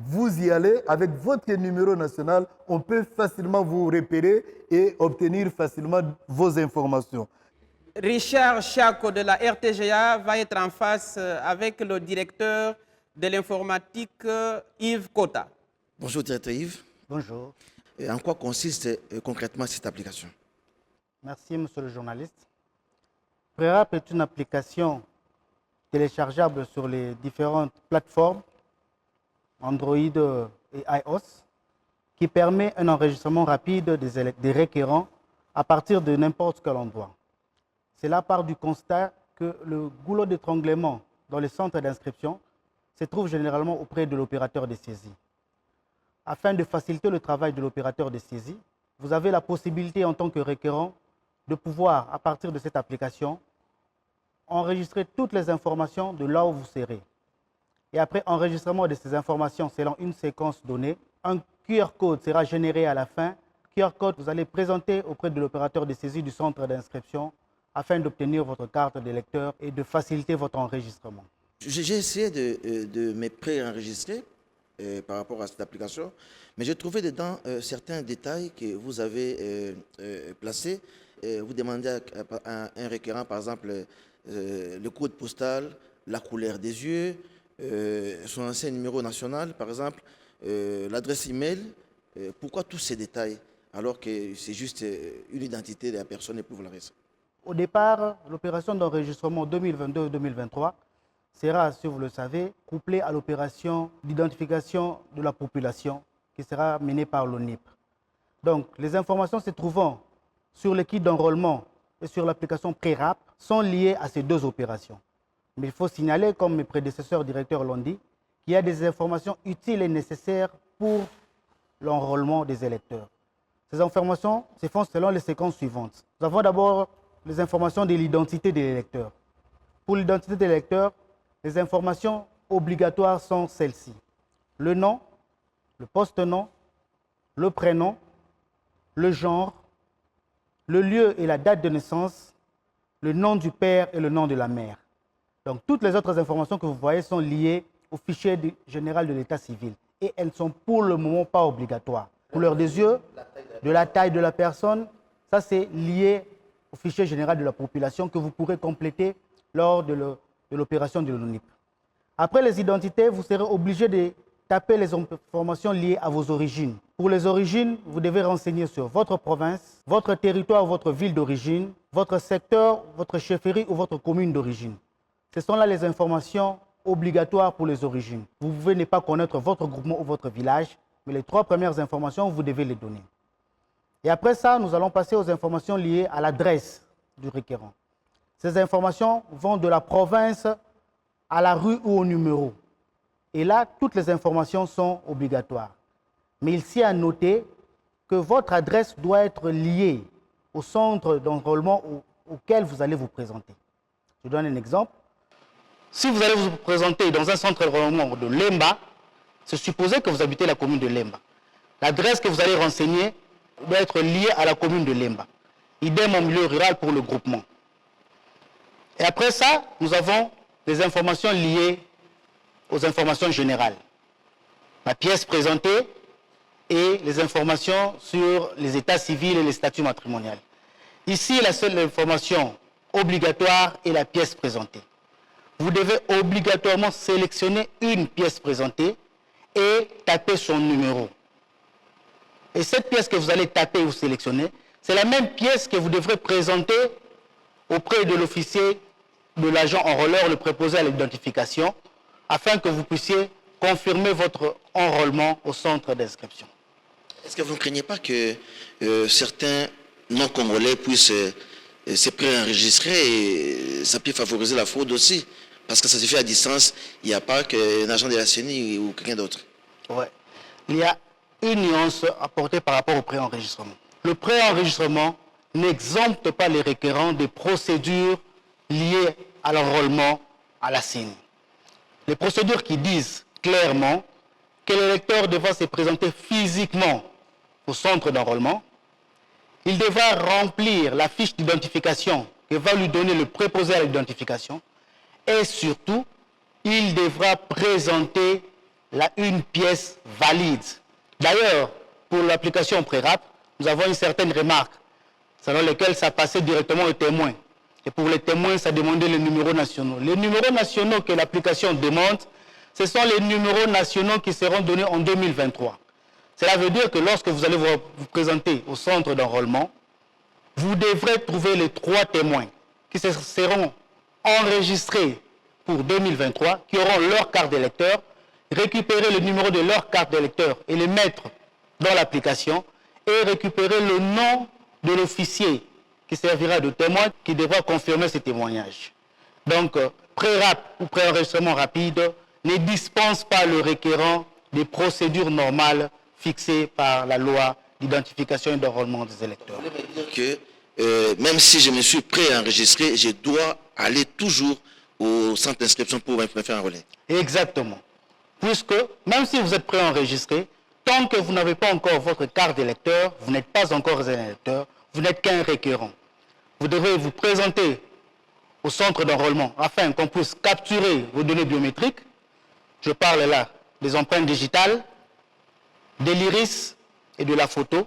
vous y allez, avec votre numéro national, on peut facilement vous repérer et obtenir facilement vos informations. Richard Chaco de la RTGA va être en face avec le directeur de l'informatique Yves Kota. Bonjour directeur Yves. Bonjour. Et en quoi consiste concrètement cette application? Merci monsieur le journaliste. Prerap est une application téléchargeable sur les différentes plateformes Android et iOS qui permet un enregistrement rapide des requérants à partir de n'importe quel endroit. Cela part du constat que le goulot d'étranglement dans les centres d'inscription se trouve généralement auprès de l'opérateur de saisie. Afin de faciliter le travail de l'opérateur de saisie, vous avez la possibilité en tant que requérant de pouvoir, à partir de cette application, enregistrer toutes les informations de là où vous serez. Et après enregistrement de ces informations selon une séquence donnée, un QR code sera généré à la fin. QR code, vous allez présenter auprès de l'opérateur de saisie du centre d'inscription afin d'obtenir votre carte de lecteur et de faciliter votre enregistrement. J'ai essayé de me pré-enregistrer par rapport à cette application, mais j'ai trouvé dedans certains détails que vous avez placés. Vous demandez à un requérant, par exemple, le code postal, la couleur des yeux, son ancien numéro national, par exemple, l'adresse email. Pourquoi tous ces détails alors que c'est juste une identité de la personne et pour le reste? Au départ, l'opération d'enregistrement 2022-2023 sera, si vous le savez, couplée à l'opération d'identification de la population qui sera menée par l'ONIP. Donc, les informations se trouvant sur le kit d'enrôlement et sur l'application Prerap sont liées à ces deux opérations. Mais il faut signaler, comme mes prédécesseurs directeurs l'ont dit, qu'il y a des informations utiles et nécessaires pour l'enrôlement des électeurs. Ces informations se font selon les séquences suivantes. Nous avons d'abord les informations de l'identité de l'électeur. Pour l'identité de l'électeur, les informations obligatoires sont celles-ci. Le nom, le poste-nom, le prénom, le genre, le lieu et la date de naissance, le nom du père et le nom de la mère. Donc, toutes les autres informations que vous voyez sont liées au fichier général de l'état civil et elles ne sont pour le moment pas obligatoires. Couleur des yeux, de la taille de la personne, ça c'est lié au fichier général de la population que vous pourrez compléter lors de l'opération de l'ONIP. Après les identités, vous serez obligé de taper les informations liées à vos origines. Pour les origines, vous devez renseigner sur votre province, votre territoire, votre ville d'origine, votre secteur, votre chefferie ou votre commune d'origine. Ce sont là les informations obligatoires pour les origines. Vous pouvez ne pas connaître votre groupement ou votre village, mais les trois premières informations, vous devez les donner. Et après ça, nous allons passer aux informations liées à l'adresse du requérant. Ces informations vont de la province à la rue ou au numéro. Et là, toutes les informations sont obligatoires. Mais il s'y a noté que votre adresse doit être liée au centre d'enrôlement auquel vous allez vous présenter. Je donne un exemple. Si vous allez vous présenter dans un centre d'enrôlement de Lemba, c'est supposé que vous habitez la commune de Lemba. L'adresse que vous allez renseigner doit être liée à la commune de Lemba. Idem en milieu rural pour le groupement. Et après ça, nous avons des informations liées aux informations générales. La pièce présentée et les informations sur les états civils et les statuts matrimoniaux. Ici, la seule information obligatoire est la pièce présentée. Vous devez obligatoirement sélectionner une pièce présentée et taper son numéro. Et cette pièce que vous allez taper ou sélectionner, c'est la même pièce que vous devrez présenter auprès de l'officier, de l'agent enrôleur, le préposé à l'identification, afin que vous puissiez confirmer votre enrôlement au centre d'inscription. Est-ce que vous ne craignez pas que certains non-congolais puissent se pré-enregistrer et ça peut favoriser la fraude aussi? Parce que ça se fait à distance, il n'y a pas qu'un agent de la CENI ou quelqu'un d'autre. Oui. Il y a une nuance apportée par rapport au pré-enregistrement. Le pré-enregistrement n'exempte pas les requérants des procédures liées à l'enrôlement à la CENI. Les procédures qui disent clairement que l'électeur devra se présenter physiquement au centre d'enrôlement, il devra remplir la fiche d'identification que va lui donner le préposé à l'identification et surtout, il devra présenter une pièce valide. D'ailleurs, pour l'application Prérap, nous avons une certaine remarque, selon laquelle ça passait directement aux témoins. Et pour les témoins, ça demandait les numéros nationaux. Les numéros nationaux que l'application demande, ce sont les numéros nationaux qui seront donnés en 2023. Cela veut dire que lorsque vous allez vous présenter au centre d'enrôlement, vous devrez trouver les 3 témoins qui seront enregistrés pour 2023, qui auront leur carte d'électeur, récupérer le numéro de leur carte d'électeur et les mettre dans l'application et récupérer le nom de l'officier qui servira de témoin qui devra confirmer ce témoignage. Donc, pré-rap ou préenregistrement rapide ne dispense pas le requérant des procédures normales fixées par la loi d'identification et d'enrôlement des électeurs. Vous voulez me dire que même si je me suis préenregistré, je dois aller toujours au centre d'inscription pour me faire enrôler. Exactement. Puisque même si vous êtes préenregistré, tant que vous n'avez pas encore votre carte d'électeur, vous n'êtes pas encore un électeur, vous n'êtes qu'un requérant. Vous devez vous présenter au centre d'enrôlement afin qu'on puisse capturer vos données biométriques. Je parle là des empreintes digitales, de l'iris et de la photo.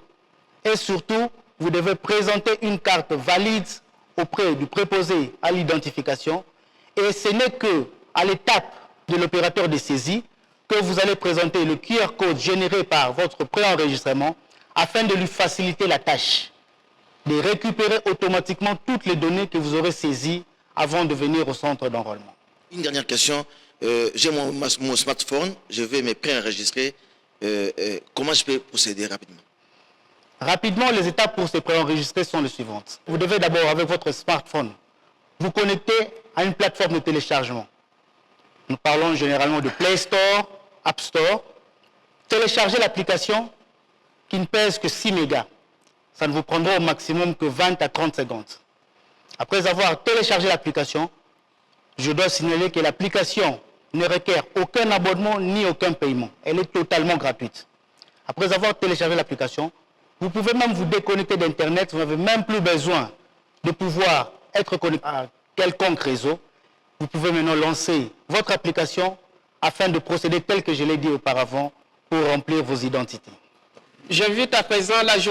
Et surtout, vous devez présenter une carte valide auprès du préposé à l'identification. Et ce n'est qu'à l'étape de l'opérateur de saisie que vous allez présenter le QR code généré par votre préenregistrement afin de lui faciliter la tâche de récupérer automatiquement toutes les données que vous aurez saisies avant de venir au centre d'enrôlement. Une dernière question. J'ai mon smartphone, je vais me préenregistrer. Comment je peux procéder rapidement? Rapidement, les étapes pour se préenregistrer sont les suivantes. Vous devez d'abord, avec votre smartphone, vous connecter à une plateforme de téléchargement. Nous parlons généralement de Play Store, App Store. Téléchargez l'application qui ne pèse que 6 mégas. Ça ne vous prendra au maximum que 20 à 30 secondes. Après avoir téléchargé l'application, je dois signaler que l'application ne requiert aucun abonnement ni aucun paiement. Elle est totalement gratuite. Après avoir téléchargé l'application, vous pouvez même vous déconnecter d'Internet. Vous n'avez même plus besoin de pouvoir être connecté à quelconque réseau. Vous pouvez maintenant lancer votre application afin de procéder tel que je l'ai dit auparavant pour remplir vos identités. J'invite à présent la journée.